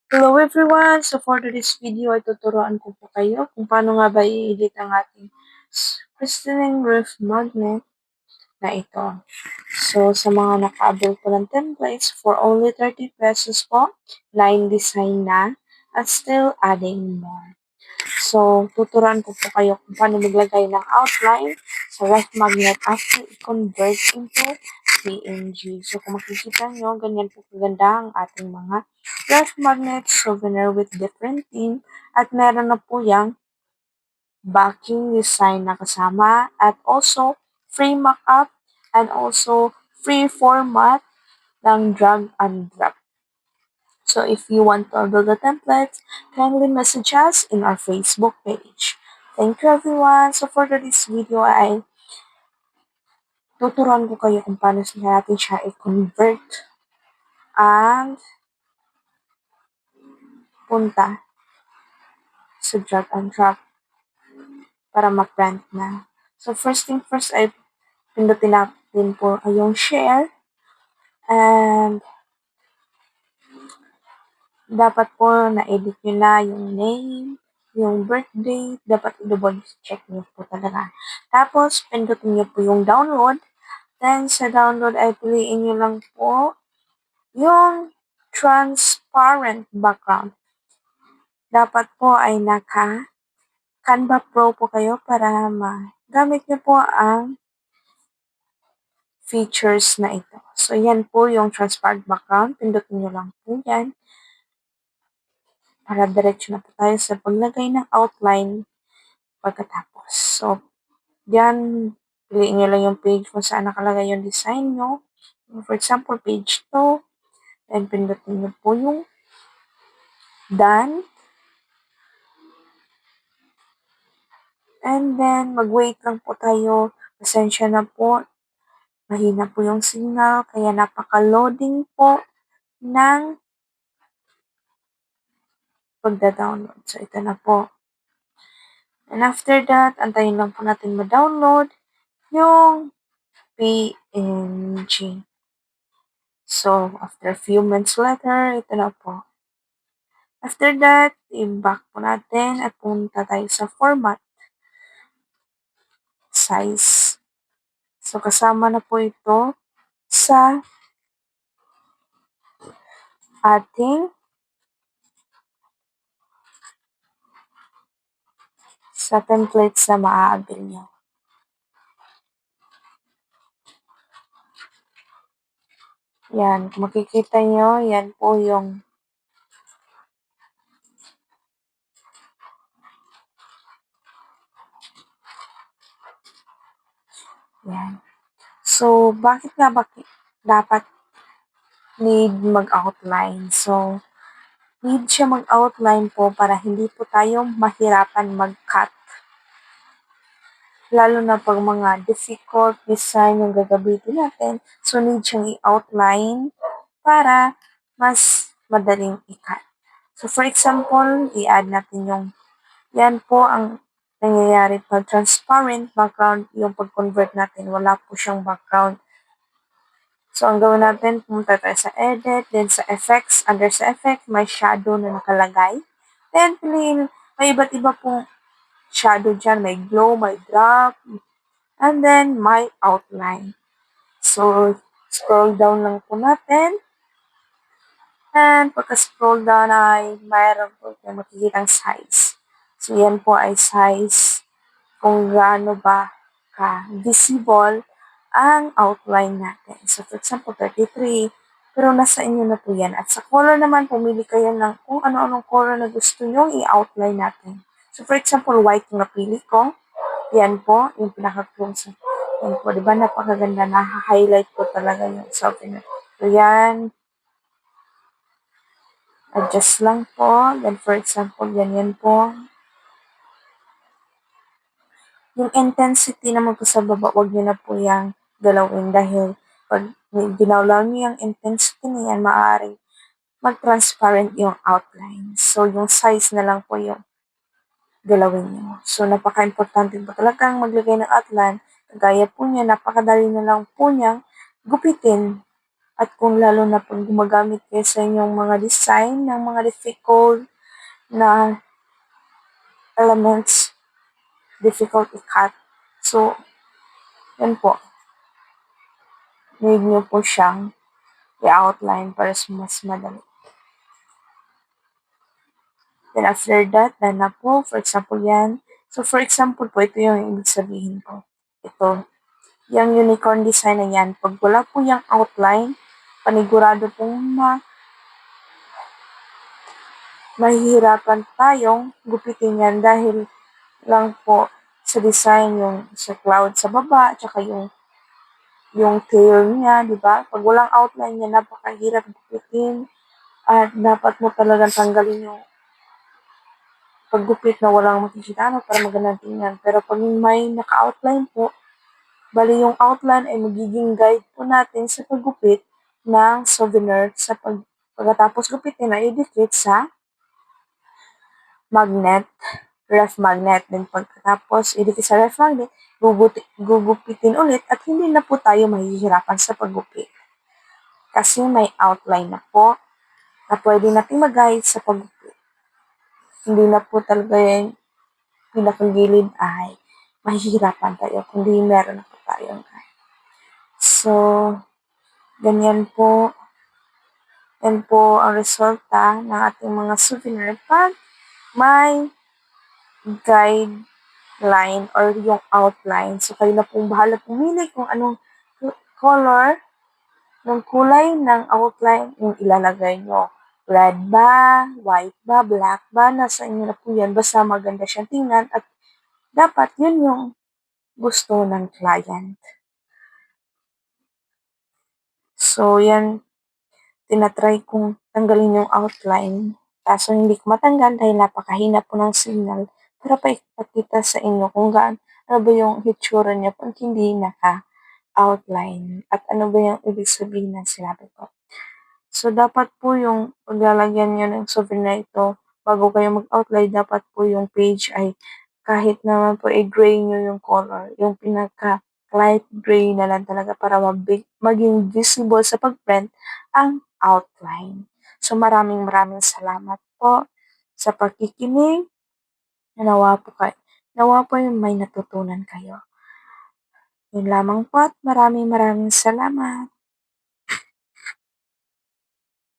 Hello everyone! So for today's video ay tuturuan ko po kayo kung paano nga ba i-edit ang ating crystalline roof magnet na ito. So sa mga naka-avail po ng templates for only 30 pesos po, line design na at still adding more. So tuturuan ko po kayo kung paano maglagay ng outline sa ref magnet after i-convert into PNG. So kung makikita nyo, ganyan po kaganda ang ating mga ref magnet souvenir with different theme at meron na po yung backing design na kasama at also free mock-up and also free format ng drag and drop. So if you want to order the templates, kindly message us in our Facebook page. Thank you everyone! So for today's video ay tuturuan ko kayo kung paano natin siya i-convert and punta sa drag and drop para ma-print na. So first thing first ay pindutin natin po yung share and dapat po na-edit nyo na yung name, yung birthday, dapat i-double check nyo po talaga. Tapos, pindutin nyo po yung download. Then, sa download ay piliin nyo lang po yung transparent background. Dapat po ay naka Canva Pro po kayo para magamit nyo po ang features na ito. So, yan po yung transparent background. Pindutin nyo lang po yan. Para diretso na po tayo sa paglagay ng outline pagkatapos. So, yan, piliin nyo lang yung page kung saan nakalagay yung design nyo. For example, page 2. Then, pindutin nyo po yung done. And then, mag-wait lang po tayo. Pasensya na po. Mahina po yung signal. Kaya napaka-loading po ng pagda-download. So, ito na po. And after that, antayin lang po natin ma-download yung PNG. So, after a few minutes later, ito na po. After that, i-back po natin at punta tayo sa format, size. So, kasama na po ito sa ating templates na maa-avail nyo. Yan, kung makikita nyo, yan po yung yan. So, bakit dapat need mag-outline? So, need siya mag-outline po para hindi po tayo mahirapan mag-cut. Lalo na pag mga difficult design yung gagamitin natin. So, need siyang i-outline para mas madaling i-cut. So, for example, i-add natin yung, yan po ang nangyayari pag transparent background, yung pag-convert natin, wala po siyang background. So, ang gawin natin, pumunta tayo sa edit, then sa effects, under sa effect, may shadow na nakalagay. Then, piliin, may iba't iba pong shadow dyan, may glow, may drop, and then may outline. So, scroll down lang po natin. And pagka-scroll down ay mayroon po yung makikitang size. So, yan po ay size kung gaano ba ka-visible ang outline natin. So, for example, 33. Pero nasa inyo na po yan. At sa color naman, pumili kayo ng kung ano-anong color na gusto nyo i-outline natin. So, for example, white yung napili ko. Yan po, yung pinaka-close. Yan po, di ba? Napakaganda na highlight po talaga yung souvenir. So, yan. Adjust lang po. Then, for example, ganyan po. Yung intensity naman po sa baba, wag nyo na po yung galawin dahil pag ginalaw nyo yung intensity na yan, maaaring mag-transparent yung outline. So, yung size na lang po yung galawin nyo. So, napaka-importante po talagang maglagay ng outline. Kagaya po niya, napakadali na lang po niyang gupitin At kung lalo na pag gumagamit kayo sa inyong mga design ng mga difficult na elements, difficult i-cut. So, yan po. Need nyo po siyang i-outline para mas madali. Then after that, done na po. For example, yan. So, for example po, ito yung ibig sabihin ko. Ito. Yung unicorn design na yan. Pag wala po yung outline, panigurado pong mahihirapan tayong gupitin yan dahil lang po sa design yung sa cloud sa baba, tsaka yung tail niya, di ba? Pag walang outline niya, napakahirap gupitin at dapat mo talagang tanggalin yung paggupit na walang makikita para magandang tingnan. Pero pag may naka-outline po, bali yung outline ay magiging guide po natin sa paggupit ng souvenir sa pagkatapos gupitin na i-dikit sa magnet, ref magnet. Then pagkatapos idikit sa ref magnet, gugupitin ulit at hindi na po tayo mahihirapan sa paggupit. Kasi may outline na po na pwede natin mag-guide sa paggupit. Hindi na po talaga yung pinakagilid ay mahihirapan tayo kundi meron na po tayong guide. So, ganyan po. Yan po ang resulta ng ating mga souvenir pag may guideline or yung outline. So, kayo na pong bahala pumili kung anong color ng kulay ng outline yung ilalagay nyo. Red ba, white ba, black ba, nasa inyo na po yan. Basta maganda siyang tingnan at dapat yun yung gusto ng client. So, yan, tinatry kong tanggalin yung outline. Kaso hindi ko matanggal dahil napakahina po ng signal para paipakita sa inyo kung ano ba yung hitsura niya pag hindi naka-outline at ano ba yung ibig sabihin ng sinabi ko. So, dapat po yung paglalagyan nyo ng souvenir ito, bago kayo mag-outline, dapat po yung page ay kahit naman po i-gray nyo yung color, yung pinaka light gray na lang talaga para maging visible sa pag-print ang outline. So, maraming salamat po sa pagkikinig. Nawa po yung may natutunan kayo. Yun lamang po at maraming salamat.